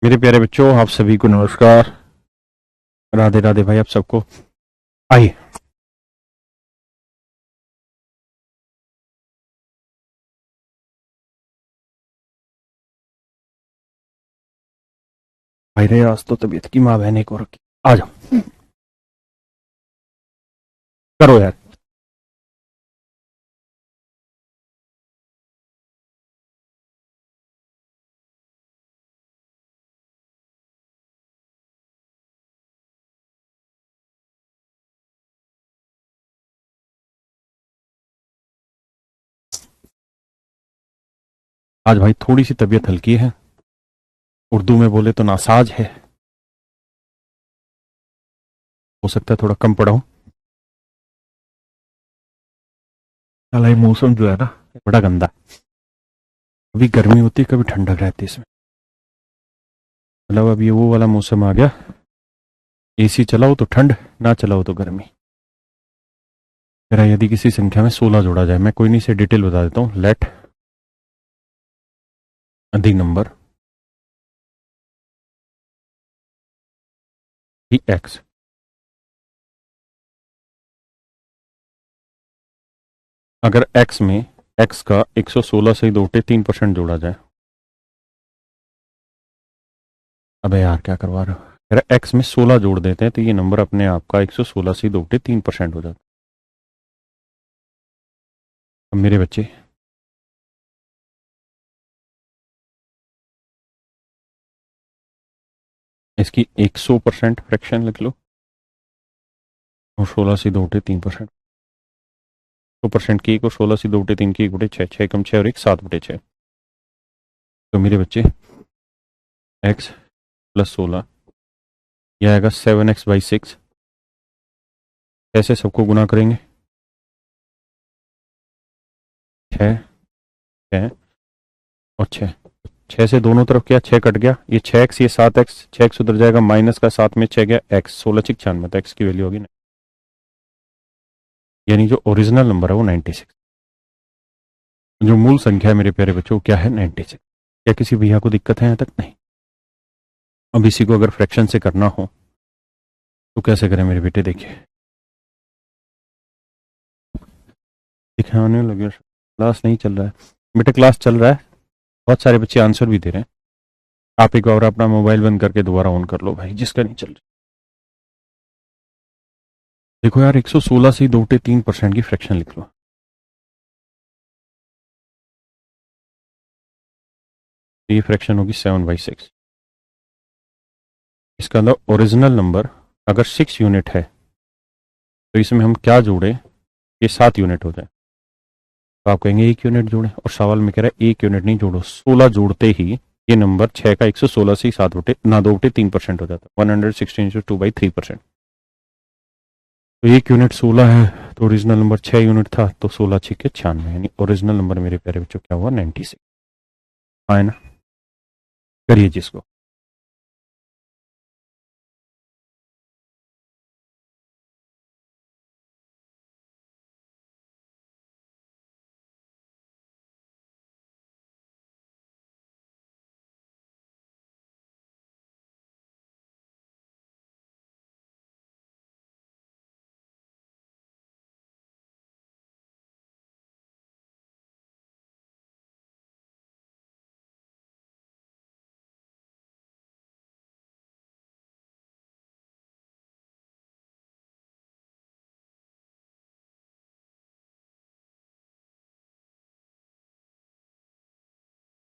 मेरे प्यारे बच्चों, आप सभी को नमस्कार। राधे राधे भाई, आप सबको। आइए, भाई रे, आज तो तबीयत की माँ बहने को रखी। आ जाओ, करो यार। आज भाई थोड़ी सी तबीयत हल्की है। उर्दू में बोले तो नासाज है। हो सकता है थोड़ा कम पढ़ा हूं। साला ये मौसम जो है ना, बड़ा गंदा। कभी गर्मी होती है, कभी ठंडक रहती है इसमें। मतलब अब ये वो वाला मौसम आ गया। एसी चलाओ तो ठंड, ना चलाओ तो गर्मी। मेरा यदि किसी संख्या में 16 जोड़ा जाए, मैं कोई नहीं से डिटेल बता देता हूँ। लेट अधिक नंबर ही एक्स। अगर एक्स में एक्स का 116 से 2 3% जोड़ा जाए। अबे यार, क्या करवा रहे हो। अगर एक्स में 16 जोड़ देते हैं तो ये नंबर अपने आप का 116 से 2 3% हो जाता है। अब मेरे बच्चे, इसकी 100% फ्रैक्शन लिख लो और 16 से 2 3%। 100% की 1 और 16 से 2 3 की 1/6, 6 कम 6 और 1 7/6। तो मेरे बच्चे, एक्स प्लस 16 यह आएगा 7x/6। कैसे सबको गुना करेंगे? 6 6 और 6। 6 से दोनों तरफ क्या, 6 कट गया। ये 6x, ये 7x, 6x उधर जाएगा, माइनस का 7 में 6 गया, एक्स 16 96, तो एक्स की वैल्यू होगी ना, यानी जो ओरिजिनल नंबर है वो 96। जो मूल संख्या है मेरे प्यारे बच्चों, क्या है? 96। क्या किसी भैया को दिक्कत है यहाँ तक? नहीं। अब इसी को अगर फ्रैक्शन से करना हो तो कैसे करें मेरे बेटे? देखिए, दिखाने लगे। क्लास नहीं चल रहा है बेटे, क्लास चल रहा है। बहुत सारे बच्चे आंसर भी दे रहे हैं। आप एक बार अपना मोबाइल बंद करके दोबारा ऑन कर लो भाई, जिसका नहीं चल रहा। देखो यार, 116 से 2 3% की फ्रैक्शन लिख लो। ये फ्रैक्शन होगी 7/6। इसका अंदर ओरिजिनल नंबर अगर 6 यूनिट है तो इसमें हम क्या जोड़े, ये 7 यूनिट हो जाए। तो आप कहेंगे 1 यूनिट जोड़े, और सवाल में कह रहा है 1 यूनिट नहीं जोड़ो, 16 जोड़ते ही ये नंबर 6 का 116 से 7/3% हो जाता है। 116/2/3%। तो 1 यूनिट 16 है तो ओरिजिनल नंबर 6 यूनिट था, तो 16×6 = 96, यानी ओरिजिनल नंबर मेरे प्यारे बच्चों क्या हुआ? 96। हाँ ना? करिए जिसको।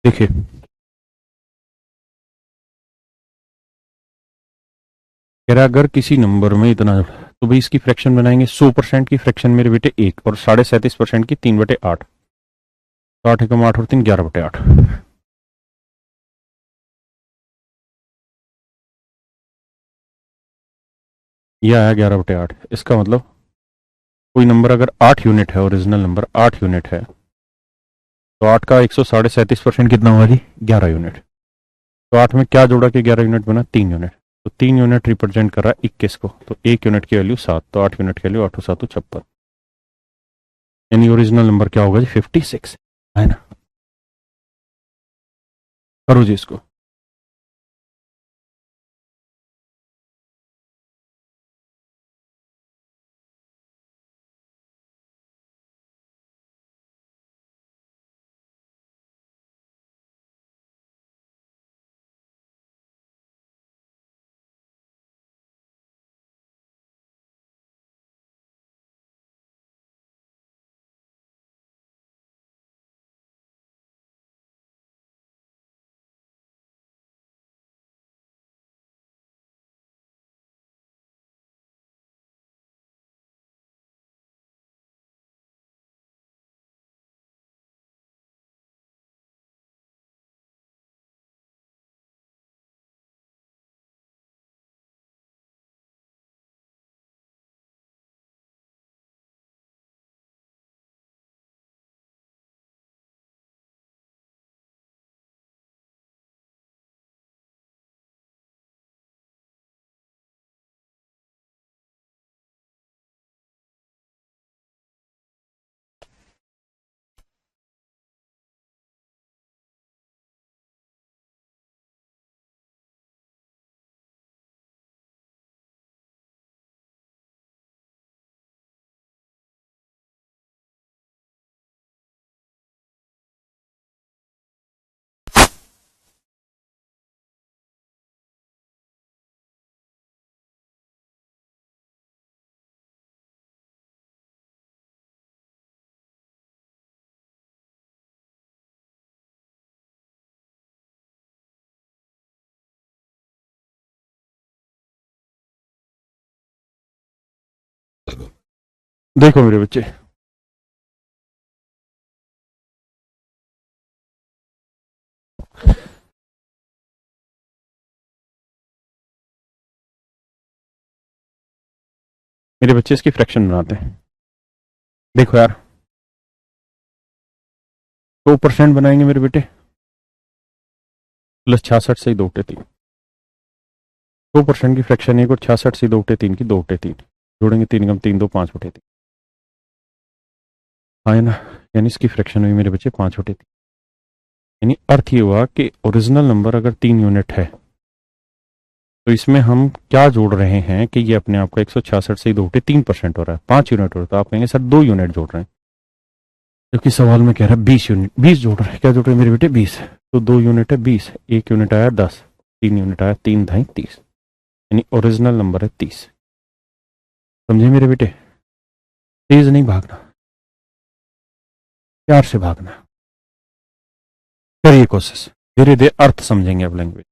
देखिए, कह रहा अगर किसी नंबर में इतना, तो भाई इसकी फ्रैक्शन बनाएंगे। 100% की फ्रैक्शन मेरे बेटे 1, और 37.5% की 3/8। तो 8 × 8 और 3 11/8। यह आया 11/8। इसका मतलब कोई नंबर अगर 8 यूनिट है, ओरिजिनल नंबर 8 यूनिट है, तो 8 का 137% कितना हुआ जी? 11 यूनिट। तो 8 में क्या जोड़ा कि 11 यूनिट बना? 3 यूनिट। तो 3 यूनिट रिप्रेजेंट कर रहा है 21 को, तो 1 यूनिट की वैल्यू 7, तो 8 यूनिट की वैल्यू 8 और 7 56। यानी ओरिजिनल नंबर क्या होगा जी? 56, है ना? करो जी इसको। देखो मेरे बच्चे, मेरे बच्चे इसकी फ्रैक्शन बनाते हैं। देखो यार, 2% बनाएंगे मेरे बेटे, प्लस 66 से 2/3। 2% की फ्रैक्शन 1 और 66 से 2/3 की 2/3 जोड़ेंगे, 3 × 3 2 5/3। हाँ है ना, यानी इसकी फ्रैक्शन हुई मेरे बच्चे 5/3। यानी अर्थ ये हुआ कि ओरिजिनल नंबर अगर 3 यूनिट है तो इसमें हम क्या जोड़ रहे हैं कि ये अपने आप को 166 से 2/3% हो रहा है। 5 यूनिट हो रहा है तो आप कहेंगे सर 2 यूनिट जोड़ रहे हैं, जबकि सवाल में कह रहा है 20 यूनिट, 20 जोड़ रहे हैं। क्या जोड़ रहे हैं मेरे बेटे? 20। तो 2 यूनिट है 20, 1 यूनिट आया 10, 3 यूनिट आया 3 × 30, यानी ओरिजिनल नंबर है 30। समझे मेरे बेटे? तेज नहीं भागना, प्यार से भागना। करिए कोशिश, धीरे धीरे अर्थ समझेंगे अब लैंग्वेज।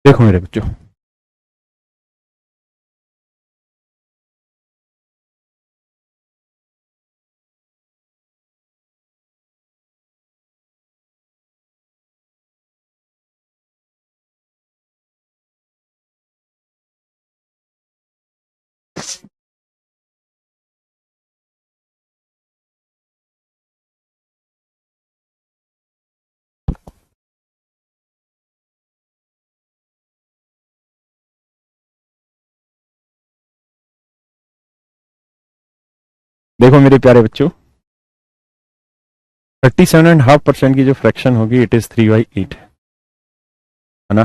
देखो मेरे बच्चों, देखो मेरे प्यारे बच्चों, 37.5% की जो फ्रैक्शन होगी इट इज 3/8, है ना।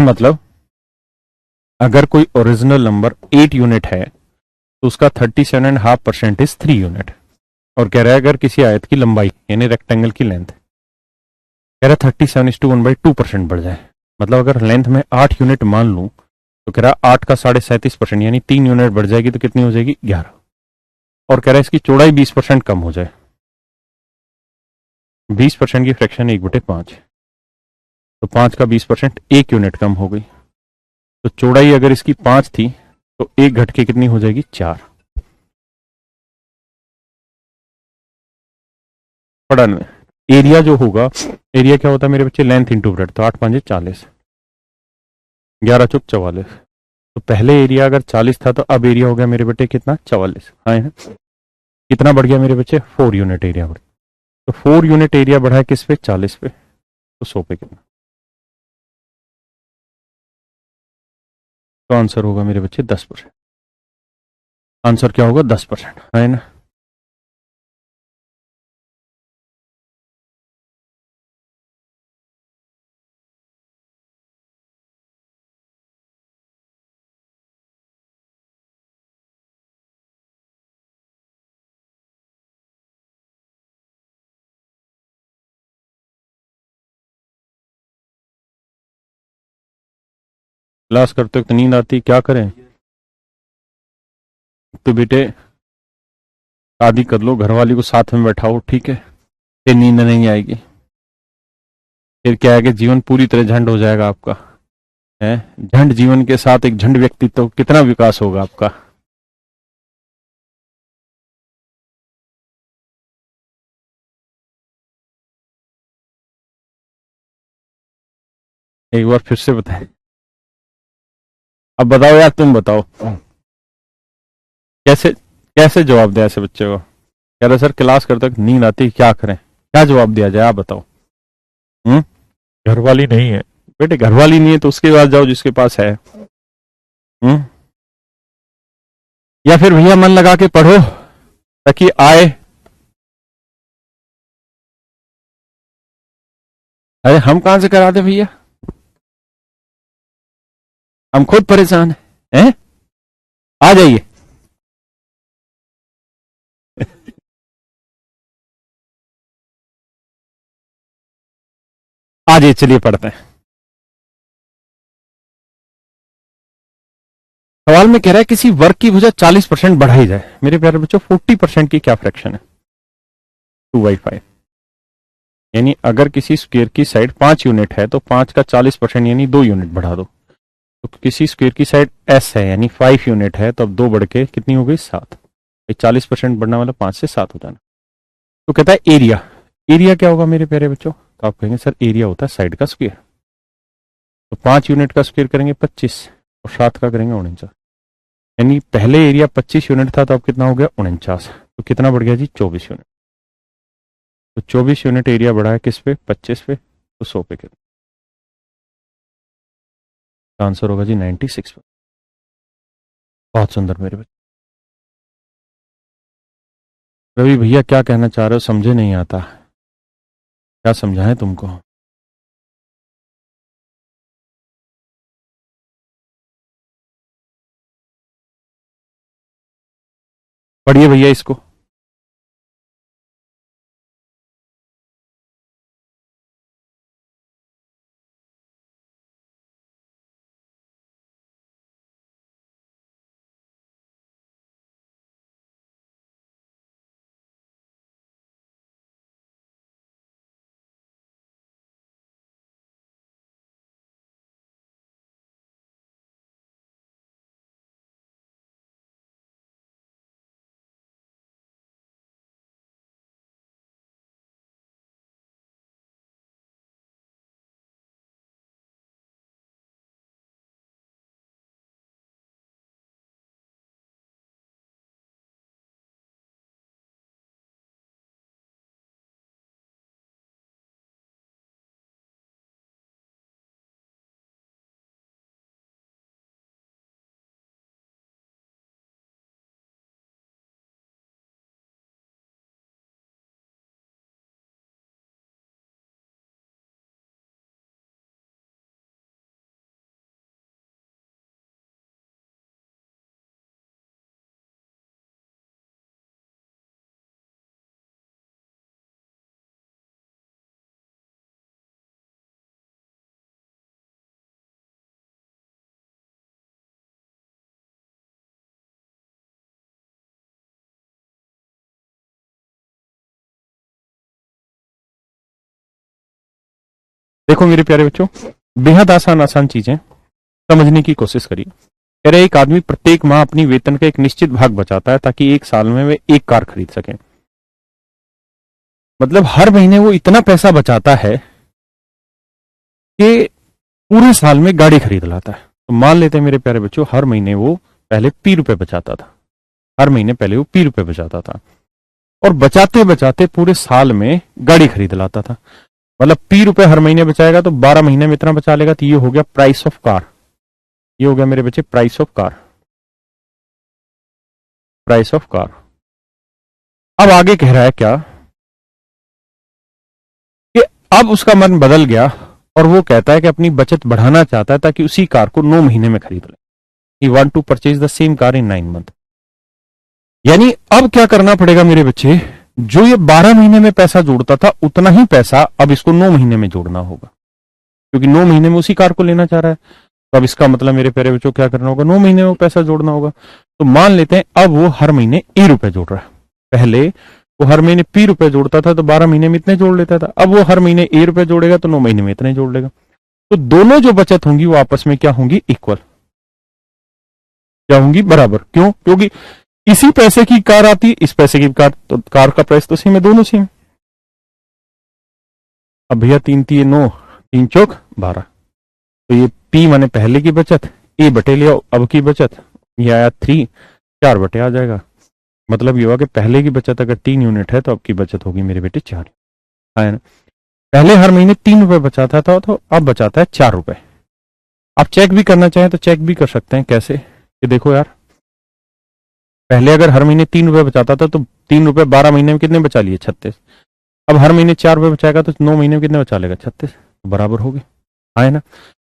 मतलब अगर कोई ओरिजिनल नंबर 8 यूनिट है तो उसका 37.5% इज 3 यूनिट। और कह रहा है अगर किसी आयत की लंबाई यानी रेक्टेंगल की लेंथ, कह रहा है 37:1/2% बढ़ जाए। मतलब अगर लेंथ में 8 यूनिट मान लूं तो कह रहा है 8 का 37.5% यानी 3 यूनिट बढ़ जाएगी तो कितनी हो जाएगी? 11। और कह रहा है इसकी चौड़ाई 20% कम हो जाए। 20% की फ्रैक्शन 1/5, तो 5 का 20% 1 यूनिट कम हो गई। तो चौड़ाई अगर इसकी 5 थी तो 1 घट के कितनी हो जाएगी, 4। पढ़ा नहीं। एरिया जो होगा, एरिया क्या होता है मेरे बच्चे, लेंथ इंटू ब्रेड, तो 8 5 40, 11 चौक 44। तो पहले एरिया अगर 40 था तो अब एरिया हो गया मेरे बेटे कितना, 44। हाँ है ना? कितना बढ़ गया मेरे बच्चे, 4 यूनिट एरिया बढ़। तो 4 यूनिट एरिया बढ़ा है किस पे, 40 पे, तो 100 पे कितना। तो आंसर होगा मेरे बच्चे 10%। आंसर क्या होगा, 10%, है ना? क्लास करते वक्त नींद आती, क्या करें? तो बेटे शादी कर लो, घरवाली को साथ में बैठाओ, ठीक है? फिर नींद नहीं आएगी। फिर क्या है कि जीवन पूरी तरह झंड हो जाएगा आपका, है? झंड जीवन के साथ एक झंड व्यक्तित्व, तो कितना विकास होगा आपका। एक बार फिर से बताएं। अब बताओ यार, तुम बताओ कैसे, कैसे जवाब दें ऐसे बच्चे को। कह रहे सर क्लास करते वक्त नींद आती, क्या करें, क्या जवाब दिया जाए, आप बताओ। हम्म? घरवाली नहीं है बेटे, घरवाली नहीं है तो उसके पास जाओ जिसके पास है। हम्म? या फिर भैया मन लगा के पढ़ो ताकि आए। अरे हम कहां से करा दे भैया, हम खुद परेशान हैं। आ जाइए। आ जाइए, चलिए पढ़ते हैं। सवाल में कह रहा है किसी वर्ग की भुजा 40% बढ़ाई जाए। मेरे प्यारे बच्चों 40% की क्या फ्रैक्शन है, 2/5। यानी अगर किसी स्क्वायर की साइड 5 यूनिट है तो 5 का 40% यानी 2 यूनिट बढ़ा दो। तो किसी स्क्वायर की साइड एस है यानी 5 यूनिट है, तो अब 2 बढ़ के कितनी हो गई, 7। 40% बढ़ना वाला 5 से 7 हो जाना। तो कहता है एरिया, एरिया क्या होगा मेरे प्यारे बच्चों, तो आप कहेंगे सर एरिया होता है साइड का स्क्वायर। तो 5 यूनिट का स्क्वायर करेंगे 25, और 7 का करेंगे 49। यानी पहले एरिया 25 यूनिट था तो अब कितना हो गया, 49। तो कितना बढ़ गया जी, 24 यूनिट। तो 24 यूनिट एरिया बढ़ा है किस पे, 25 पे, तो 100 पे कितना। आंसर होगा जी 96 पे। बहुत सुंदर मेरे बच्चे। रवि भैया क्या कहना चाह रहे हो, समझे नहीं आता, क्या समझाएं तुमको। पढ़िए भैया इसको। देखो मेरे प्यारे बच्चों, बेहद आसान आसान चीजें समझने की कोशिश करिए। कह रहे एक आदमी प्रत्येक माह अपनी वेतन का एक निश्चित भाग बचाता है ताकि एक साल में वे एक कार खरीद सकें। मतलब हर महीने वो इतना पैसा बचाता है कि पूरे साल में गाड़ी खरीद लाता है। तो मान लेते हैं मेरे प्यारे बच्चों, हर महीने वो पहले ₹P बचाता था, हर महीने पहले वो ₹P बचाता था और बचाते बचाते पूरे साल में गाड़ी खरीद लाता था। मतलब ₹P हर महीने बचाएगा तो 12 महीने में इतना बचा लेगा। तो ये हो गया प्राइस ऑफ कार, ये हो गया मेरे बच्चे price of car, price of car. अब आगे कह रहा है क्या कि अब उसका मन बदल गया और वो कहता है कि अपनी बचत बढ़ाना चाहता है ताकि उसी कार को 9 महीने में खरीद ले। He want to purchase the same car in 9 months। यानी अब क्या करना पड़ेगा मेरे बच्चे, जो ये 12 महीने में पैसा जोड़ता था उतना ही पैसा अब इसको 9 महीने में जोड़ना होगा, क्योंकि 9 महीने में उसी कार को लेना चाह रहा है। तो अब इसका मतलब मेरे प्यारे बच्चों क्या करना होगा, 9 महीने में पैसा जोड़ना होगा। तो मान लेते हैं अब वो हर महीने ₹A जोड़ रहा है। पहले वो हर महीने ₹P जोड़ता था तो 12 महीने में इतने जोड़ लेता था। अब वो हर महीने ₹A जोड़ेगा तो 9 महीने में इतने जोड़ लेगा। तो दोनों जो बचत होंगी वो आपस में क्या होंगी, इक्वल, क्या होंगी, बराबर। क्यों? क्योंकि इसी पैसे की कार आती है, इस पैसे की कार, तो कार का प्राइस तो सेम है, दोनों सेम। अब भैया 3 3 9, 3 चौक 12। तो ये P माने पहले की बचत, A बटे लिया अब की बचत, ये आया 3, 4 बटे आ जाएगा। मतलब ये हुआ कि पहले की बचत अगर 3 यूनिट है तो अब की बचत होगी मेरे बेटे 4, है ना। पहले हर महीने ₹3 बचाता था तो अब बचाता है ₹4। आप चेक भी करना चाहें तो चेक भी कर सकते हैं। कैसे? कि देखो यार, पहले अगर हर महीने ₹3 बचाता था तो ₹3 12 महीने में कितने बचा लिए, 36। अब हर महीने ₹4 बचाएगा तो 9 महीने में कितने बचा लेगा, 36, तो बराबर हो गए, है ना।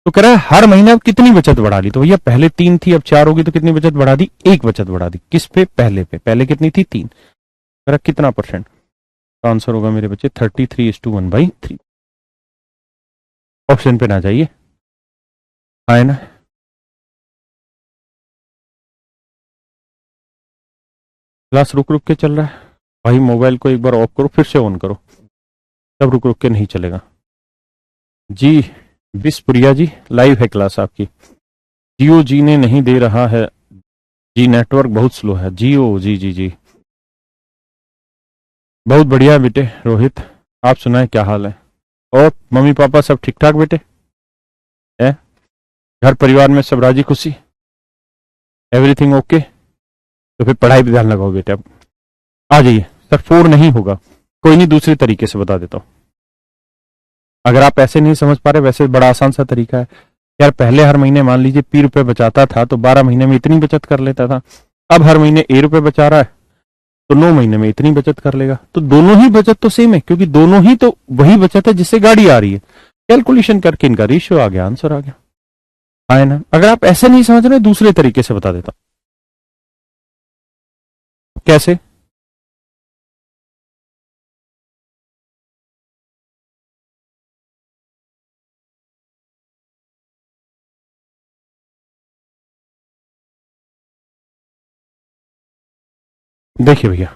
तो कह रहा है हर महीने अब कितनी बचत बढ़ा ली, तो भैया पहले 3 थी अब 4 होगी, तो कितनी बचत बढ़ा दी, 1 बचत बढ़ा दी। किस पे? पहले पे। पहले कितनी थी, 3। कह रहा कितना परसेंट, तो आंसर होगा मेरे बच्चे 33:1/3। ऑप्शन पे ना जाइए, है ना। क्लास रुक रुक के चल रहा है भाई, मोबाइल को एक बार ऑफ करो फिर से ऑन करो, तब रुक रुक के नहीं चलेगा जी। बिस्प्रिया जी, लाइव है क्लास आपकी। जियो जी ने नहीं दे रहा है जी, नेटवर्क बहुत स्लो है। जियो जी जी जी, बहुत बढ़िया बेटे। रोहित, आप सुनाए क्या हाल है, और मम्मी पापा सब ठीक ठाक बेटे, है? घर परिवार में सब राजी खुशी, एवरीथिंग ओके? तो फिर पढ़ाई पे ध्यान लगाओ बेटे। अब आ जाइए। सर 4 नहीं होगा, कोई नहीं, दूसरे तरीके से बता देता हूं। अगर आप ऐसे नहीं समझ पा रहे, वैसे बड़ा आसान सा तरीका है यार। पहले हर महीने मान लीजिए ₹P बचाता था तो 12 महीने में इतनी बचत कर लेता था। अब हर महीने ₹A बचा रहा है तो 9 महीने में इतनी बचत कर लेगा। तो दोनों ही बचत तो सेम है, क्योंकि दोनों ही तो वही बचत है जिससे गाड़ी आ रही है। कैलकुलेशन करके इनका रेशियो आ गया, आंसर आ गया, है ना। अगर आप ऐसे नहीं समझ रहे, दूसरे तरीके से बता देता हूं। कैसे? देखिए भैया,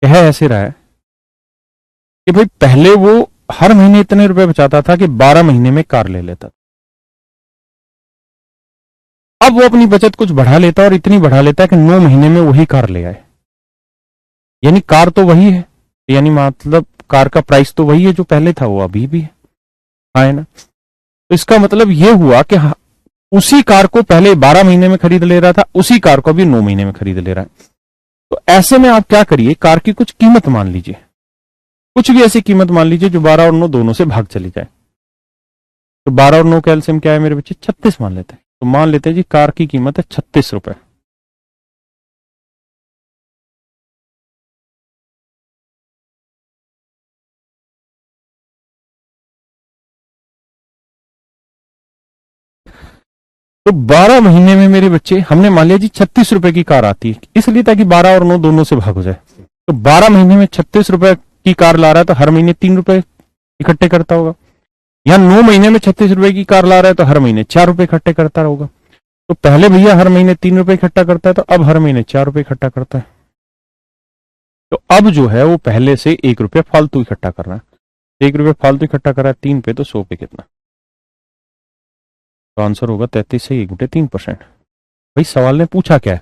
यह ऐसे रहा है कि भाई पहले वो हर महीने इतने रुपए बचाता था कि 12 महीने में कार ले लेता। अब वो अपनी बचत कुछ बढ़ा लेता और इतनी बढ़ा लेता है कि 9 महीने में वही कार ले आए। यानी कार तो वही है, यानी मतलब कार का प्राइस तो वही है जो पहले था, वो अभी भी है ना। तो इसका मतलब ये हुआ कि उसी कार को पहले 12 महीने में खरीद ले रहा था, उसी कार को अभी 9 महीने में खरीद ले रहा है। तो ऐसे में आप क्या करिए, कार की कुछ कीमत मान लीजिए, कुछ भी ऐसी कीमत मान लीजिए जो 12 और 9 दोनों से भाग चली जाए। तो 12 और 9 का एलसीएम क्या है मेरे बच्चे, 36 मान लेते हैं। तो मान लेते हैं जी कार की कीमत है ₹36। तो 12 महीने में मेरे बच्चे हमने मान लिया जी ₹36 की कार आती है, इसलिए ताकि 12 और 9 दोनों से भाग हो जाए। तो 12 महीने में ₹36 की कार ला रहा है तो हर महीने ₹3 इकट्ठे करता होगा। या 9 महीने में ₹36 की कार ला रहा है तो हर महीने ₹4 इकट्ठे करता होगा। तो पहले भैया हर महीने ₹3 इकट्ठा करता है, तो अब हर महीने ₹4 इकट्ठा करता है। तो अब जो है वो पहले से ₹1 फालतू इकट्ठा कर रहा है। ₹1 फालतू इकट्ठा करा है 3 पे, तो 100 पे कितना? तो आंसर होगा 33 से 1/3%। भाई सवाल ने पूछा क्या है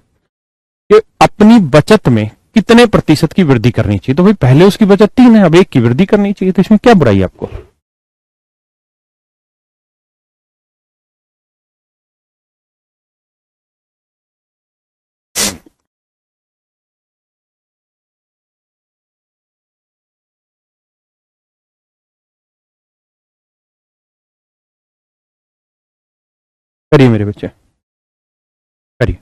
कि अपनी बचत में कितने प्रतिशत की वृद्धि करनी चाहिए, तो भाई पहले उसकी बचत 3 है, अब 1 की वृद्धि करनी चाहिए, तो इसमें क्या बुराई है आपको? करिए मेरे बच्चे, करिए।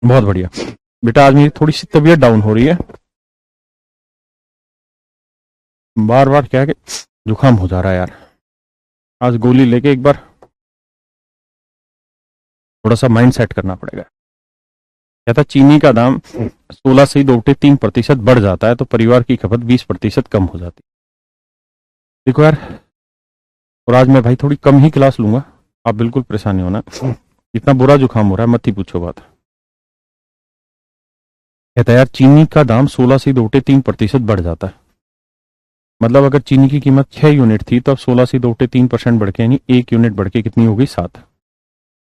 बहुत बढ़िया बेटा, आज मेरी थोड़ी सी तबीयत डाउन हो रही है, बार बार क्या है कि जुकाम हो जा रहा है यार। आज गोली लेके एक बार थोड़ा सा माइंड सेट करना पड़ेगा। कहता चीनी का दाम 16 से 2.3% बढ़ जाता है तो परिवार की खपत 20% कम हो जाती है। देखो यार, और आज मैं भाई थोड़ी कम ही क्लास लूंगा, आप बिल्कुल परेशान नहीं होना। इतना बुरा जुकाम हो रहा है, मत ही पूछो बात। कहता है यार चीनी का दाम 16 से 2.3% बढ़ जाता है, मतलब अगर चीनी की कीमत 6 यूनिट थी तो अब 16 से 2.3% बढ़ के, यानी 1 यूनिट बढ़ के कितनी हो गई? 7।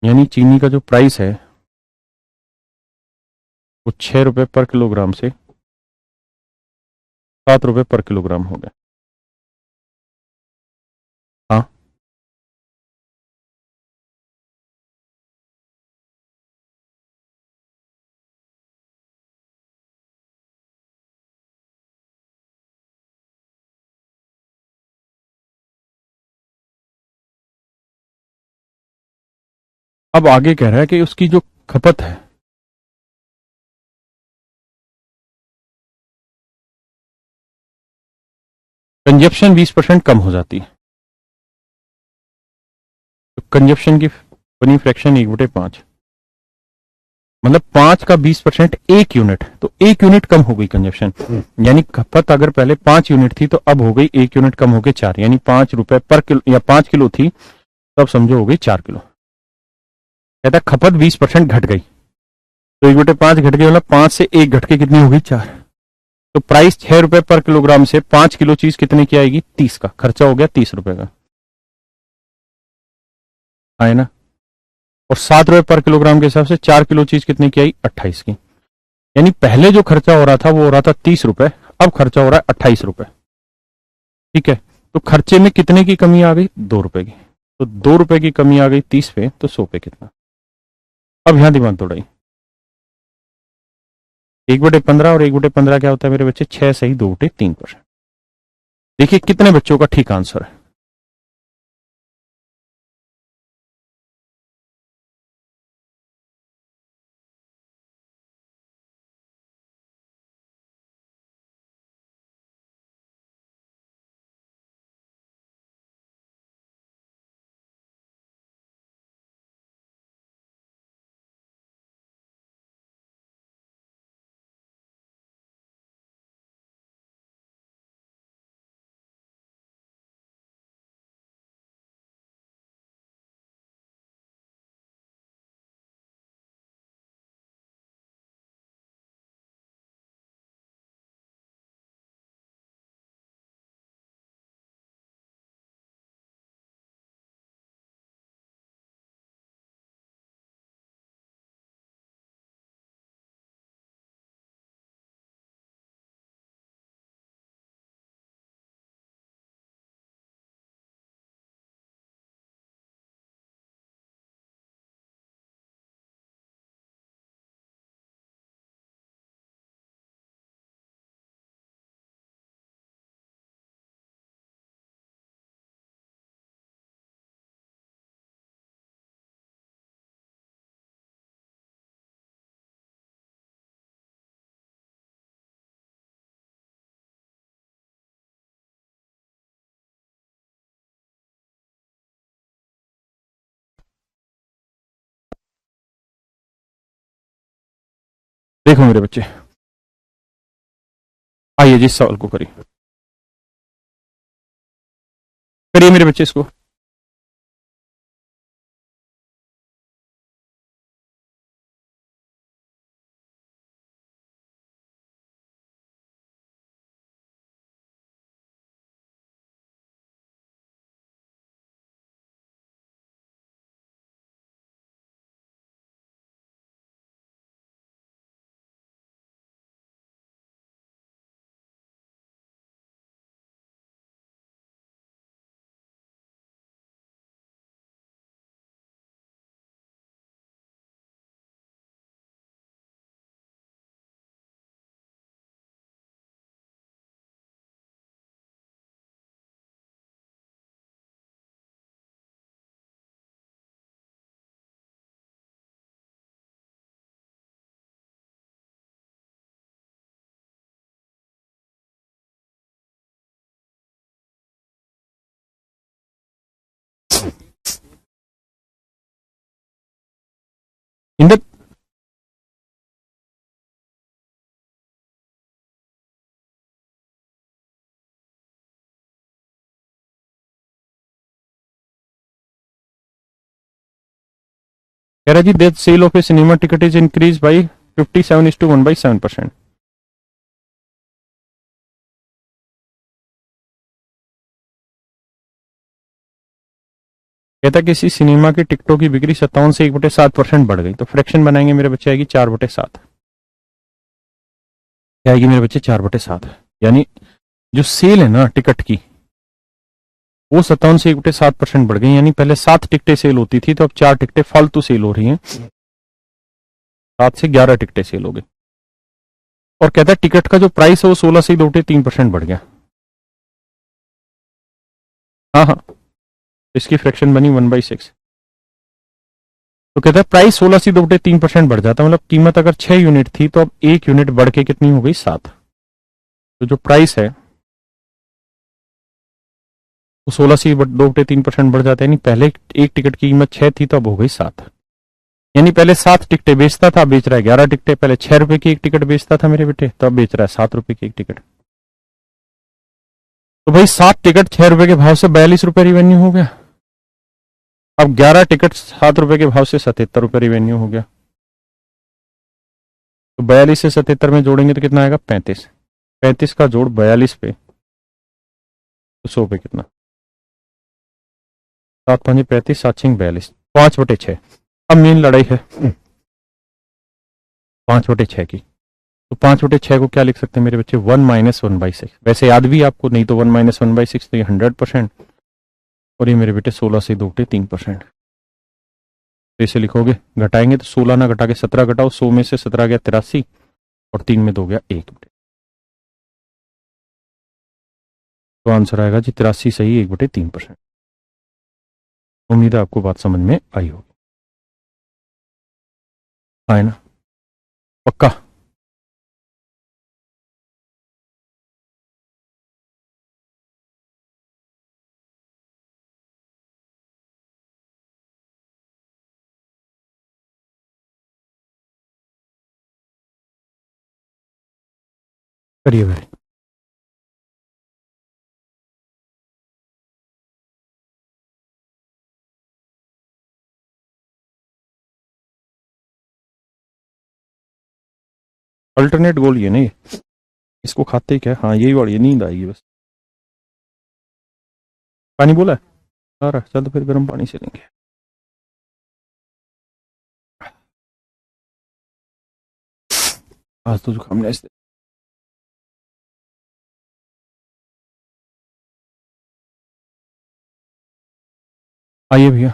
यानी चीनी का जो प्राइस है वो ₹6 पर किलोग्राम से ₹7 पर किलोग्राम हो गया। हाँ, अब आगे कह रहा है कि उसकी जो खपत है, कंजप्शन 20% कम हो जाती है। तो कंजप्शन की बनी फ्रैक्शन 1/5, मतलब 5 का 20% 1 यूनिट, तो 1 यूनिट कम हो गई कंजप्शन। यानी खपत अगर पहले 5 यूनिट थी तो अब हो गई 1 यूनिट कम हो गई 4, यानी 5 रुपए पर किलो, या 5 किलो थी तो अब समझो हो गई 4 किलो। कहता खपत 20% घट गई, तो 1/5 घट गई, मतलब 5 से 1 घट के कितनी हो गई 4। तो प्राइस 6 रुपए पर किलोग्राम से 5 किलो चीज कितने की आएगी 30 का, खर्चा हो गया 30 रुपए का, आए ना। और 7 रुपए पर किलोग्राम के हिसाब से 4 किलो चीज कितने की आई 28 की। यानी पहले जो खर्चा हो रहा था वो हो रहा था 30 रुपए, अब खर्चा हो रहा है 28 रुपए। ठीक है, तो खर्चे में कितने की कमी आ गई 2 रुपए की। तो 2 रुपए की कमी आ गई 30 पे, तो 100 पे कितना। अब यहां दिमाग दौड़ाई, 1/15 और 1/15 क्या होता है मेरे बच्चे, 6 सही 2/3%। देखिए कितने बच्चों का ठीक आंसर है। देखो मेरे बच्चे, आइए जिस सवाल को करिए, करिए मेरे बच्चे इसको। इन द कह रहा जी that sale of a cinema ticket is increase by 57:1/7%। कहता किसी सिनेमा की टिकटों की बिक्री 57 से 1/7% बढ़ गई, तो फ्रैक्शन बनाएंगे मेरे बच्चे, आएगी 4/7। क्या आएगी मेरे बच्चे 4/7। यानी जो सेल है ना टिकट की, वो 57 से 1/7% बढ़ गई। यानी पहले 7 टिकटें सेल होती थी, तो अब 4 टिकटें फालतू सेल हो रही हैं, 7 से 11 टिकटें सेल हो गई। और कहता है टिकट का जो प्राइस है वो 16 से 2/3% बढ़ गया। हाँ हाँ, इसकी फ्रैक्शन बनी 1/6। तो कहता है प्राइस 16.3% बढ़ जाता है, मतलब कीमत अगर 6 यूनिट थी तो अब 1 यूनिट बढ़ के कितनी हो गई 7। तो जो प्राइस है वो 16.2% बढ़ जाता है, यानी पहले एक टिकट की कीमत 6 थी तो अब हो गई 7। यानी पहले 7 टिकटें बेचता था, बेच रहा है 11 टिकटें। पहले 6 रुपए की एक टिकट बेचता था मेरे बेटे, तो अब बेच रहा है 7 रुपए की एक टिकट। तो भाई 7 टिकट 6 रुपए के भाव से 42 रुपए रिवेन्यू हो गया। अब 11 टिकट 7 रुपए के भाव से 77 रुपए रिवेन्यू हो गया। तो 42 से 77 में जोड़ेंगे तो कितना आएगा 35। 35 का जोड़ 42 पे तो 100 पे कितना, 7 5 35, 7 6 42, 5/6। अब मेन लड़ाई है 5/6 की। तो 5/6 को क्या लिख सकते हैं मेरे बच्चे, 1 - 1/6। वैसे याद भी आपको नहीं तो 1 - 1/6 तो ये 100%, और ये मेरे बेटे 16 से 2/3%। तो इसे लिखोगे, घटाएंगे तो 16 ना घटा के 17 घटाओ, 100 में से 17 गया 83 और 3 में 2 गया 1। तो आंसर आएगा जी 83 सही 1/3%। उम्मीद है आपको बात समझ में आई होगी। आए ना, पक्का। करिए भाई। अल्टरनेट गोल ये नहीं, इसको खाते ही क्या, हाँ यही वाली नींद आएगी बस। पानी बोला है सारा, चल तो फिर गर्म पानी से लेंगे। आज तो जुकाम ने आइए भैया,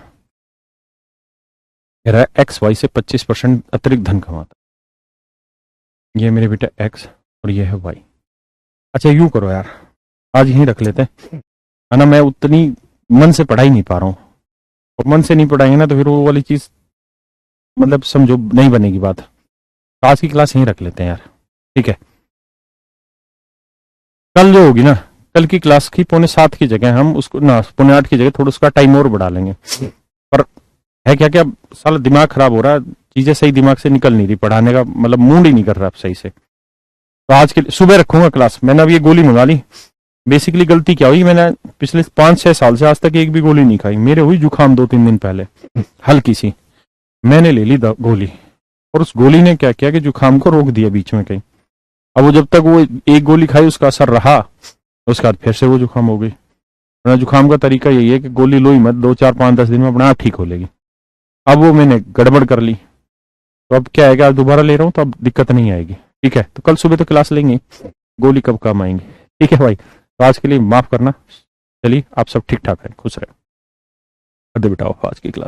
कह रहा है एक्स वाई से 25% अतिरिक्त धन कमाता। ये मेरे बेटा एक्स और ये है वाई। अच्छा यूं करो यार, आज यहीं रख लेते हैं, है ना। मैं उतनी मन से पढ़ा ही नहीं पा रहा हूँ, और मन से नहीं पढ़ाएंगे ना तो फिर वो वाली चीज मतलब समझो नहीं बनेगी बात। तो आज की क्लास यहीं रख लेते हैं यार, ठीक है। कल जो होगी ना, कल की क्लास की 6:45 की जगह हम उसको ना 7:45 की जगह थोड़ा उसका टाइम और बढ़ा लेंगे। पर है क्या क्या साला दिमाग खराब हो रहा है, चीजें सही दिमाग से निकल नहीं रही, पढ़ाने का मतलब मूड ही नहीं कर रहा अब सही से। तो आज के सुबह रखूंगा क्लास। मैंने अब ये गोली मंगा ली। बेसिकली गलती क्या हुई, मैंने पिछले 5-6 साल से आज तक एक भी गोली नहीं खाई। मेरे हुई जुकाम 2-3 दिन पहले हल्की सी, मैंने ले ली गोली, और उस गोली ने क्या किया कि जुकाम को रोक दिया बीच में कहीं। अब वो जब तक वो एक गोली खाई उसका असर रहा, उसके बाद फिर से वो जुकाम हो गई। वरना जुकाम का तरीका यही है कि गोली लो ही मत, 2 4 5 10 दिन में अपने आप ठीक हो लेगी। अब वो मैंने गड़बड़ कर ली, तो अब क्या है कि आज दोबारा ले रहा हूँ तो अब दिक्कत नहीं आएगी, ठीक है। तो कल सुबह तो क्लास लेंगे, गोली कब काम आएंगे, ठीक है भाई। तो आज के लिए माफ करना। चलिए आप सब ठीक ठाक है, खुश रहे, कर दे बिठाओ आज की क्लास।